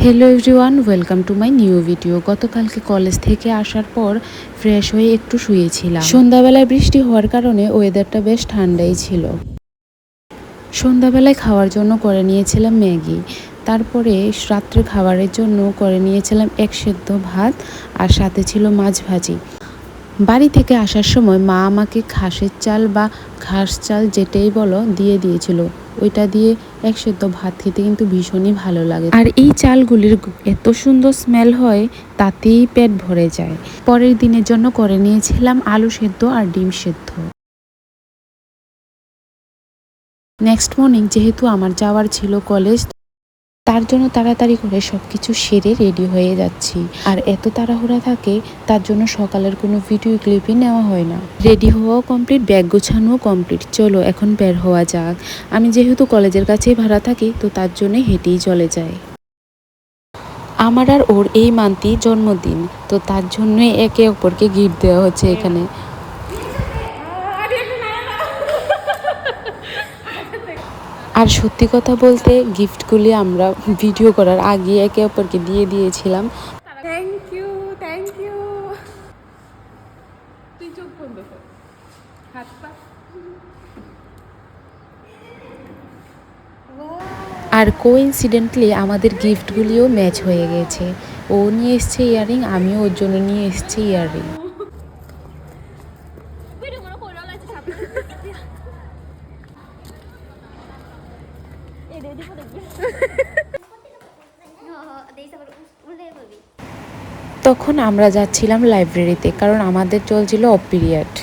Hello everyone, welcome to my new video. গতকালকে college থেকে আসার পর ফ্রেশ হয়ে একটু শুয়েছিলাম। সন্ধ্যাবেলায় বৃষ্টি হওয়ার কারণে ওয়েদারটা বেশ ঠান্ডাই ছিল। সন্ধ্যাবেলায় খাওয়ার জন্য করে নিয়েছিলাম ম্যাগি, তারপরে রাত্রে খাবারের জন্য করে নিয়েছিলাম এক সেদ্ধ ভাত, আর সাথে ছিল মাছ ভাজি। বাড়ি থেকে আসার সময় মা আমাকে ঘাসের চাল বা ঘাস চাল যেটাই বলো দিয়ে দিয়েছিল। ওইটা দিয়ে এক সেদ্ধ ভাত খেতে কিন্তু ভীষণই ভালো লাগে, আর এই চালগুলির এত সুন্দর স্মেল হয়, তাতেই পেট ভরে যায়। পরের দিনের জন্য করে নিয়েছিলাম আলু সেদ্ধ আর ডিম সেদ্ধ। নেক্সট মর্নিং যেহেতু আমার যাওয়ার ছিল কলেজ, তার জন্য তাড়াতাড়ি করে সব কিছু সেরে রেডি হয়ে যাচ্ছি। আর এত তাড়াহুড়া থাকে, তার জন্য সকালের কোনো ভিডিও ক্লিপই নেওয়া হয় না। রেডি হওয়াও কমপ্লিট, ব্যাগ গোছানোও কমপ্লিট। চলো এখন বের হওয়া যাক। আমি যেহেতু কলেজের কাছেই ভাড়া থাকি, তো তার জন্য হেঁটেই চলে যাই। আমার আর ওর এই মান্থই জন্মদিন, তো তার জন্যই একে অপরকে গিফট দেওয়া হচ্ছে এখানে। আর সত্যি কথা বলতে, গিফটগুলি আমরা ভিডিও করার আগে একে অপরকে দিয়ে দিয়েছিলাম। Thank you, thank you. তুই চোখ বন্ধ কর, হাত পা। আর কোইন্সিডেন্টলি আমাদের গিফটগুলিও ম্যাচ হয়ে গেছে। ও নিয়ে এসছে ইয়াররিং, আমিও ওর জন্য নিয়ে এসেছি ইয়াররিং। তখন আমরা যাচ্ছিলাম লাইব্রেরিতে, কারণ আমাদের চলছিল অফ পিরিয়ড।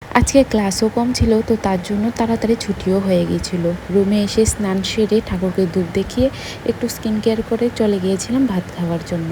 আজকে ক্লাসও কম ছিল, তো তার জন্য তাড়াতাড়ি ছুটিও হয়ে গিয়েছিল। রুমে এসে স্নান সেরে ঠাকুরকে ধূপ দেখিয়ে একটু স্কিন কেয়ার করে চলে গিয়েছিলাম ভাত খাওয়ার জন্য।